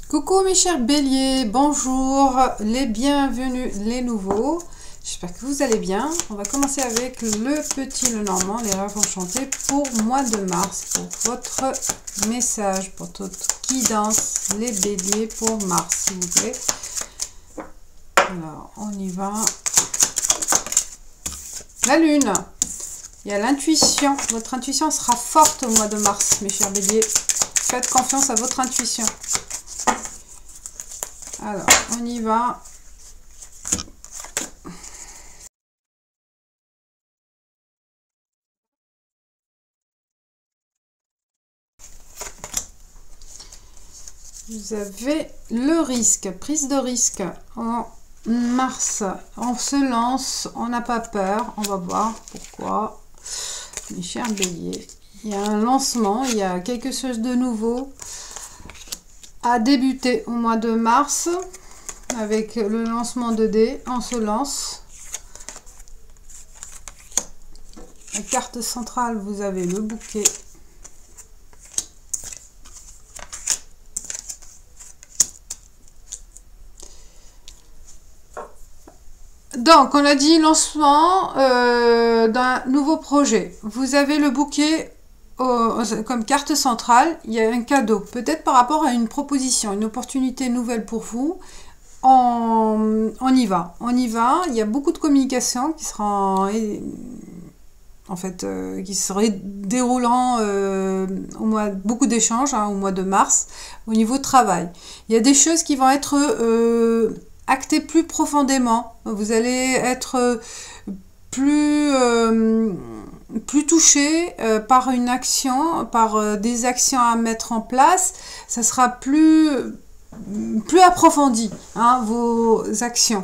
Coucou mes chers béliers, bonjour, les bienvenus, les nouveaux. J'espère que vous allez bien. On va commencer avec le petit Lenormand, les rêves enchantés pour mois de mars, pour votre message, pour votre guidance, les béliers pour mars, s'il vous plaît. Alors, on y va. La lune, il y a l'intuition. Votre intuition sera forte au mois de mars, mes chers béliers. Faites confiance à votre intuition. Alors, on y va. Vous avez le risque, prise de risque en mars. On se lance, on n'a pas peur. On va voir pourquoi. Mes chers béliers, il y a un lancement, il y a quelque chose de nouveau à débuter au mois de mars avec le lancement de dés. On se lance. La carte centrale, vous avez le bouquet. Donc, on a dit lancement d'un nouveau projet. Vous avez le bouquet comme carte centrale. Il y a un cadeau, peut-être par rapport à une proposition, une opportunité nouvelle pour vous. On y va. On y va. Il y a beaucoup de communication qui sera qui serait déroulant beaucoup d'échanges au mois de mars au niveau travail. Il y a des choses qui vont être actées plus profondément. Vous allez être plus touché par une action, par des actions à mettre en place. Ça sera plus approfondi, vos actions.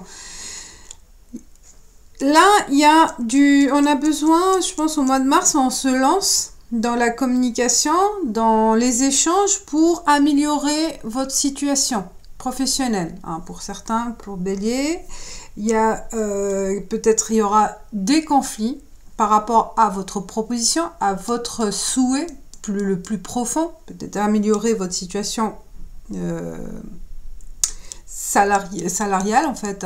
Là, on a besoin, je pense au mois de mars, on se lance dans la communication, dans les échanges pour améliorer votre situation professionnelle. Pour certains, pour bélier, il y a peut-être il y aura des conflits par rapport à votre proposition, à votre souhait le plus profond, peut-être améliorer votre situation salariale en fait,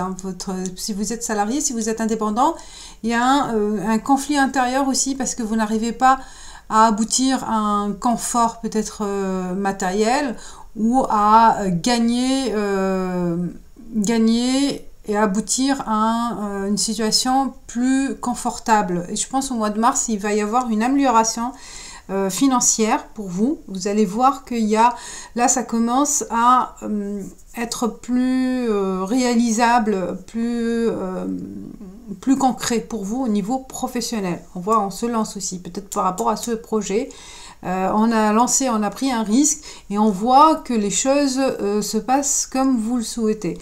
si vous êtes salarié, si vous êtes indépendant, il y a un conflit intérieur aussi parce que vous n'arrivez pas à aboutir à un confort peut-être matériel ou à gagner et aboutir à une situation plus confortable. Et je pense au mois de mars, il va y avoir une amélioration financière pour vous. Vous allez voir qu'il y a, là ça commence à être plus réalisable, plus concret pour vous au niveau professionnel. On se lance aussi, peut-être par rapport à ce projet. On a pris un risque et on voit que les choses se passent comme vous le souhaitez.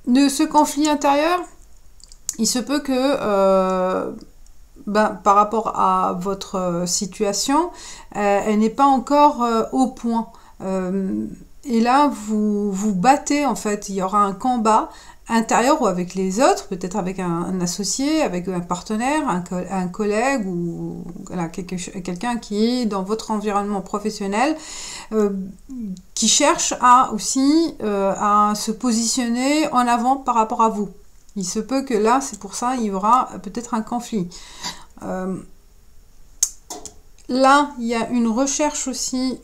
De ce conflit intérieur, il se peut que par rapport à votre situation, elle n'est pas encore au point. Et là, vous battez, en fait, il y aura un combat intérieur ou avec les autres, peut-être avec un associé, avec un partenaire, un collègue ou voilà, quelqu'un qui est dans votre environnement professionnel, qui cherche à se positionner en avant par rapport à vous. Il se peut que là, c'est pour ça, il y aura peut-être un conflit. Là, il y a une recherche aussi,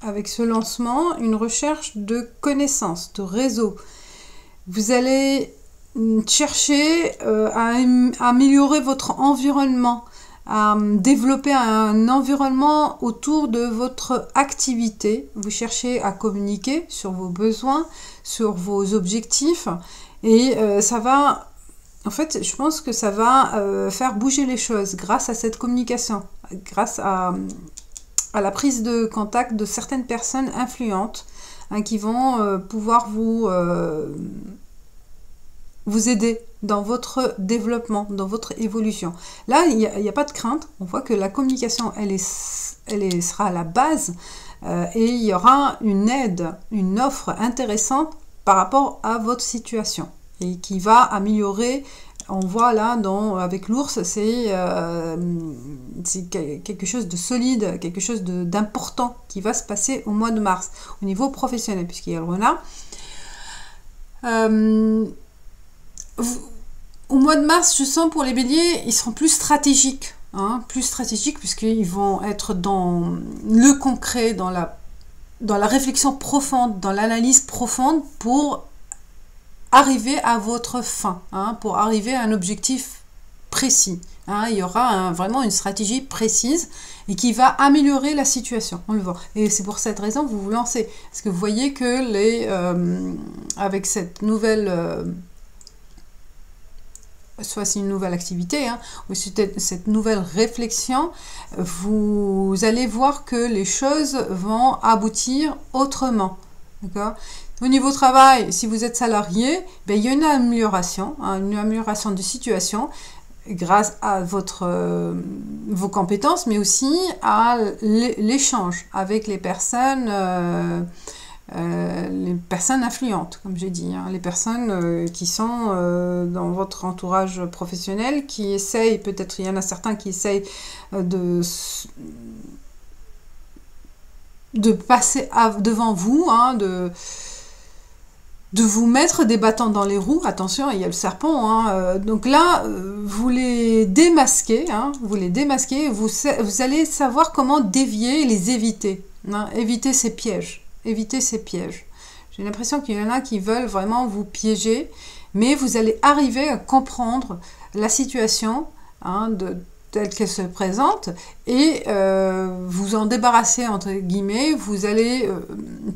avec ce lancement, une recherche de connaissances, de réseau. Vous allez chercher à améliorer votre environnement, à développer un environnement autour de votre activité. Vous cherchez à communiquer sur vos besoins, sur vos objectifs, et ça va, en fait, je pense que ça va faire bouger les choses grâce à cette communication, grâce à la prise de contact de certaines personnes influentes qui vont pouvoir vous aider dans votre développement, dans votre évolution. Là, il n'y a pas de crainte. On voit que la communication, elle sera à la base et il y aura une aide, une offre intéressante par rapport à votre situation et qui va améliorer On voit là, avec l'ours, c'est quelque chose de solide, quelque chose d'important qui va se passer au mois de mars, au niveau professionnel, puisqu'il y a le renard. Au mois de mars, je sens pour les béliers, ils seront plus stratégiques. Plus stratégiques, puisqu'ils vont être dans le concret, dans la réflexion profonde, dans l'analyse profonde pour arriver à votre fin, pour arriver à un objectif précis. Il y aura vraiment une stratégie précise et qui va améliorer la situation, on le voit. Et c'est pour cette raison que vous vous lancez. Parce que vous voyez que avec cette nouvelle... soit c'est une nouvelle activité, ou cette nouvelle réflexion, vous allez voir que les choses vont aboutir autrement. D'accord ? Au niveau travail, si vous êtes salarié, il y a une amélioration de situation grâce à vos compétences, mais aussi à l'échange avec les personnes influentes, comme j'ai dit, les personnes qui sont dans votre entourage professionnel, qui essayent, peut-être il y en a certains qui essayent de passer devant vous, de vous mettre des bâtons dans les roues. Attention, il y a le serpent, donc là vous les démasquez, vous allez savoir comment dévier et les éviter, éviter ces pièges. J'ai l'impression qu'il y en a qui veulent vraiment vous piéger, mais vous allez arriver à comprendre la situation telle qu'elle se présente et vous en débarrasser, entre guillemets. Vous allez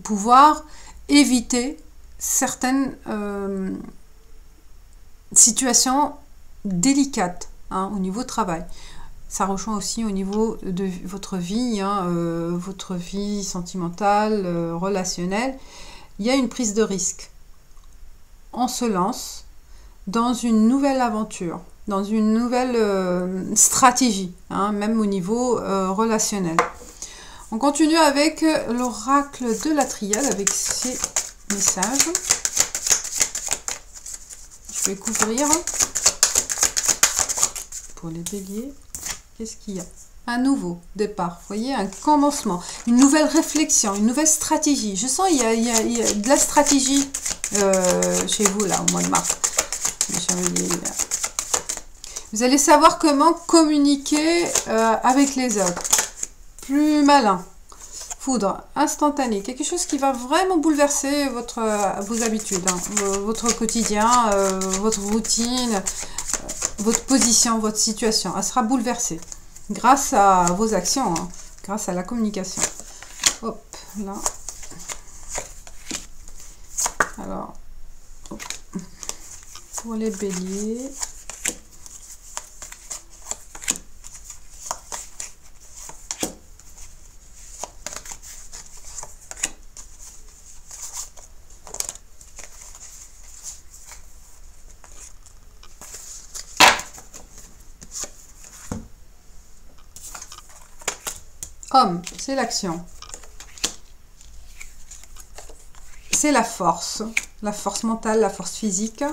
pouvoir éviter certaines situations délicates au niveau travail. Ça rejoint aussi au niveau de votre vie, votre vie sentimentale, relationnelle. Il y a une prise de risque. On se lance dans une nouvelle aventure, dans une nouvelle stratégie, même au niveau relationnel. On continue avec l'oracle de la triade, avec ses messages. Je vais couvrir pour les béliers. Qu'est-ce qu'il y a? Un nouveau départ, vous voyez, un commencement, une nouvelle réflexion, une nouvelle stratégie. Je sens qu'il y a de la stratégie chez vous, là, au mois de mars. Vous allez savoir comment communiquer avec les autres. Plus malin. Foudre, instantané. Quelque chose qui va vraiment bouleverser vos habitudes, votre quotidien, votre routine, votre position, votre situation. Elle sera bouleversée grâce à vos actions, grâce à la communication. Hop, là. Alors, hop. Pour les béliers... Homme, c'est l'action. C'est la force mentale, la force physique.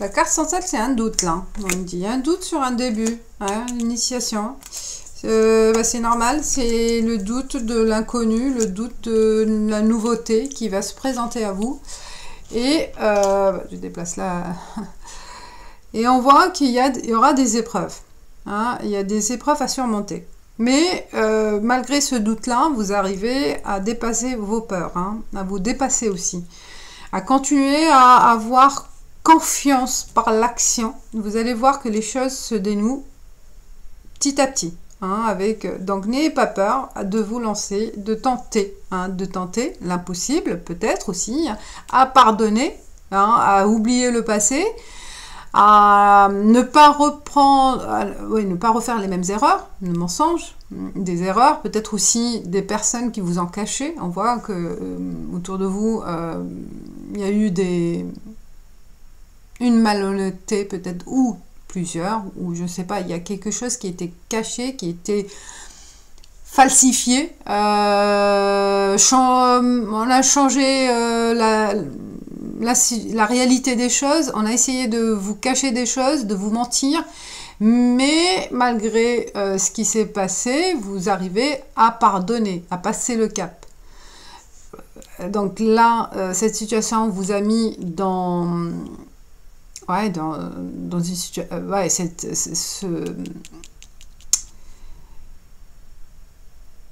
La carte centrale, c'est un doute, là. On dit un doute sur un début, l'initiation. C'est normal, c'est le doute de l'inconnu, le doute de la nouveauté qui va se présenter à vous. Et je déplace là. Et on voit qu'il y aura des épreuves. Il y a des épreuves à surmonter. Mais malgré ce doute-là, vous arrivez à dépasser vos peurs, à vous dépasser aussi. À continuer à avoir confiance par l'action. Vous allez voir que les choses se dénouent petit à petit. Donc n'ayez pas peur de vous lancer, de tenter l'impossible peut-être aussi, à pardonner, à oublier le passé, à ne pas refaire les mêmes erreurs, le mensonge, des erreurs, peut-être aussi des personnes qui vous ont caché. On voit que autour de vous, il y a eu une malhonnêteté peut-être, ou plusieurs, ou je ne sais pas, il y a quelque chose qui était caché, qui était falsifié. On a changé la réalité des choses. On a essayé de vous cacher des choses, de vous mentir. Mais malgré ce qui s'est passé, vous arrivez à pardonner, à passer le cap. Donc là, cette situation vous a mis dans une situation...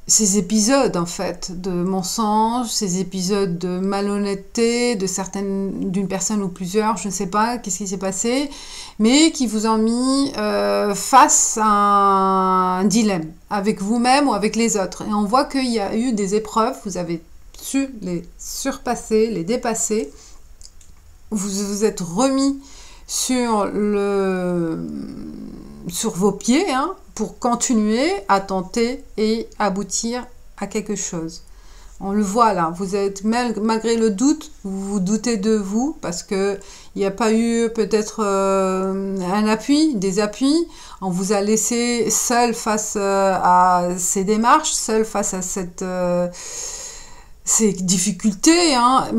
ces épisodes en fait de mensonges, ces épisodes de malhonnêteté, d'une personne ou plusieurs, je ne sais pas qu'est-ce qui s'est passé, mais qui vous ont mis face à un dilemme avec vous-même ou avec les autres. Et on voit qu'il y a eu des épreuves, vous avez su les surpasser, les dépasser, vous vous êtes remis sur vos pieds, hein, pour continuer à tenter et aboutir à quelque chose. On le voit là, vous êtes, malgré le doute, vous doutez de vous, parce qu'il n'y a pas eu peut-être des appuis, on vous a laissé seul face à ces démarches, seul face à ces difficultés, hein.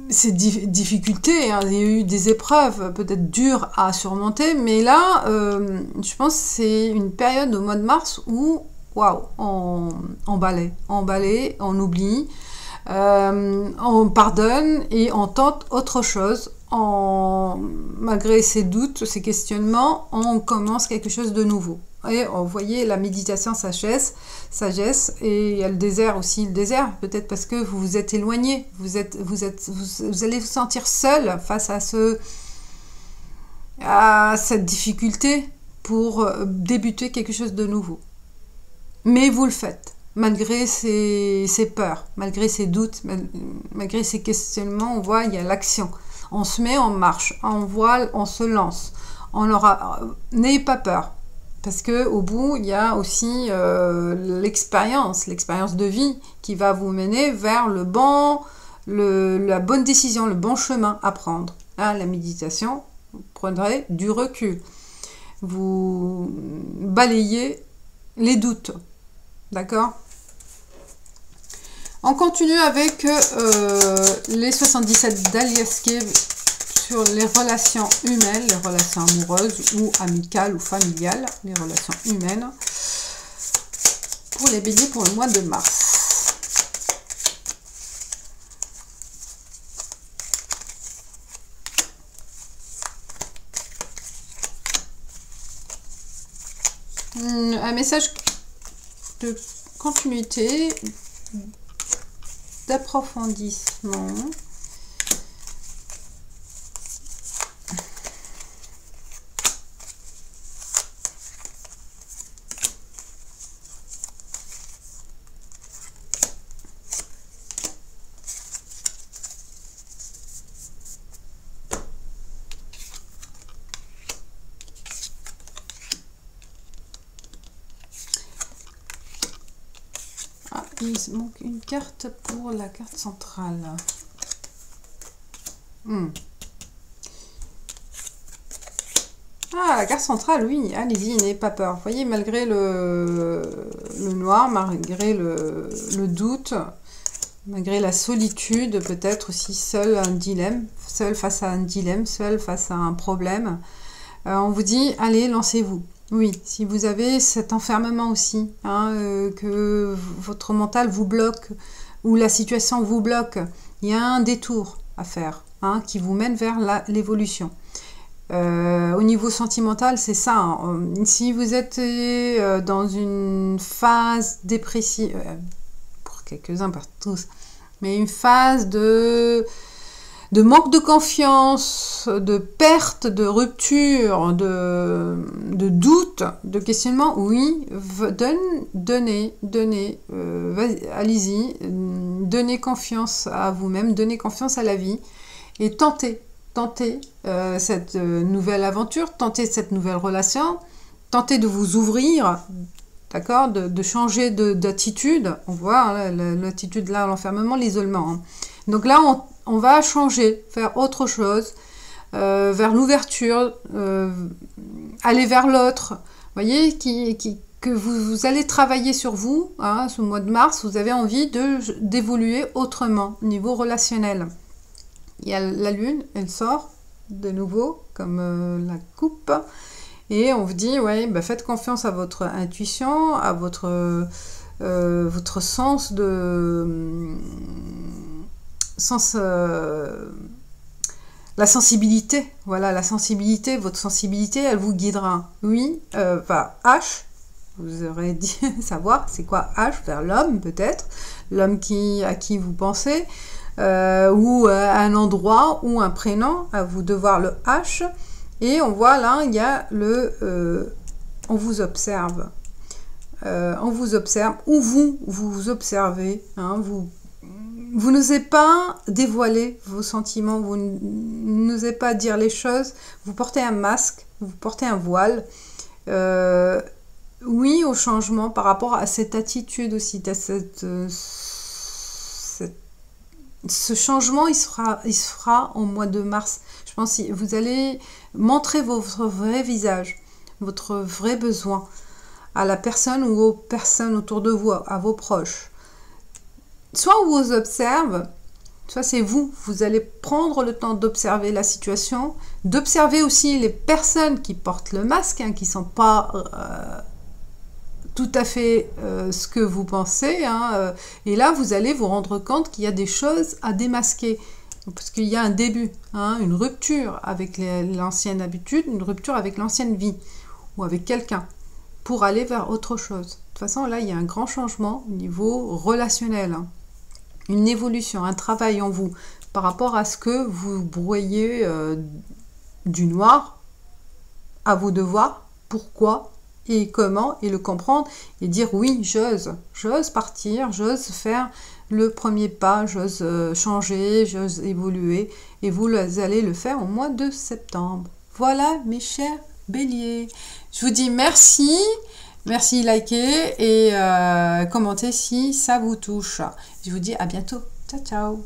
Ces difficultés, hein, il y a eu des épreuves peut-être dures à surmonter, mais là, je pense que c'est une période au mois de mars où, waouh, on balaie, on oublie, on pardonne et on tente autre chose. Malgré ces doutes, ces questionnements, on commence quelque chose de nouveau. Et vous voyez la méditation sagesse, et il y a le désert aussi, peut-être parce que vous vous êtes éloigné, vous allez vous sentir seul face à cette difficulté pour débuter quelque chose de nouveau. Mais vous le faites, malgré ces peurs, malgré ces doutes, malgré ces questionnements, on voit il y a l'action. On se met en marche, on se lance. N'ayez pas peur. Parce qu'au bout, il y a aussi l'expérience de vie qui va vous mener vers la bonne décision, le bon chemin à prendre. Hein, la méditation, vous prendrez du recul. Vous balayez les doutes. D'accord ? On continue avec les 77 d'Aliaske sur les relations humaines, les relations amoureuses ou amicales ou familiales, les relations humaines pour les béliers pour le mois de mars. Un message de continuité, d'approfondissement. Il manque une carte pour la carte centrale. Ah, la carte centrale, oui, allez-y, n'ayez pas peur. Vous voyez, malgré le noir, malgré le doute, malgré la solitude, peut-être aussi seul face à un dilemme, seul face à un problème, on vous dit, allez, lancez-vous. Oui, si vous avez cet enfermement aussi, hein, que votre mental vous bloque ou la situation vous bloque, il y a un détour à faire, hein, qui vous mène vers l'évolution. Au niveau sentimental, c'est ça. Hein. Si vous êtes dans une phase dépressive, pour quelques-uns, pas tous, mais une phase de manque de confiance, de perte, de rupture, de doute, de questionnement, oui, donnez, allez-y, donnez confiance à vous-même, donnez confiance à la vie et tentez cette nouvelle aventure, tentez cette nouvelle relation, tentez de vous ouvrir, d'accord, de changer d'attitude. On voit hein, l'attitude là, l'enfermement, l'isolement. Hein. Donc là, on va changer, faire autre chose, vers l'ouverture, aller vers l'autre. Vous voyez, que vous allez travailler sur vous, hein, ce mois de mars, vous avez envie d'évoluer autrement au niveau relationnel. Il y a la lune, elle sort de nouveau comme la coupe et on vous dit ouais, bah, faites confiance à votre intuition, à votre sens de la sensibilité, voilà, la sensibilité, votre sensibilité, elle vous guidera. Oui, H, vous aurez dit savoir c'est quoi H vers l'homme peut-être, l'homme à qui vous pensez, ou un endroit ou un prénom, à vous de voir le H. Et on voit là, il y a on vous observe. On vous observe, ou vous observez, hein, vous n'osez pas dévoiler vos sentiments, vous n'osez pas dire les choses, vous portez un masque, vous portez un voile. Oui, au changement par rapport à cette attitude aussi, ce changement, il se fera au mois de mars. Je pense que vous allez montrer votre vrai visage, votre vrai besoin à la personne ou aux personnes autour de vous, à vos proches. Soit on vous observe, soit c'est vous allez prendre le temps d'observer la situation, d'observer aussi les personnes qui portent le masque, hein, qui ne sont pas tout à fait ce que vous pensez, hein, et là vous allez vous rendre compte qu'il y a des choses à démasquer, parce qu'il y a un début, hein, une rupture avec l'ancienne habitude, une rupture avec l'ancienne vie, ou avec quelqu'un, pour aller vers autre chose. De toute façon, là, il y a un grand changement au niveau relationnel, hein. Une évolution, un travail en vous par rapport à ce que vous broyez du noir, à vous de voir pourquoi et comment, et le comprendre, et dire oui, j'ose partir, j'ose faire le premier pas, j'ose changer, j'ose évoluer, et vous allez le faire au mois de septembre. Voilà mes chers béliers, je vous dis merci. Merci, likez et commentez si ça vous touche. Je vous dis à bientôt. Ciao, ciao.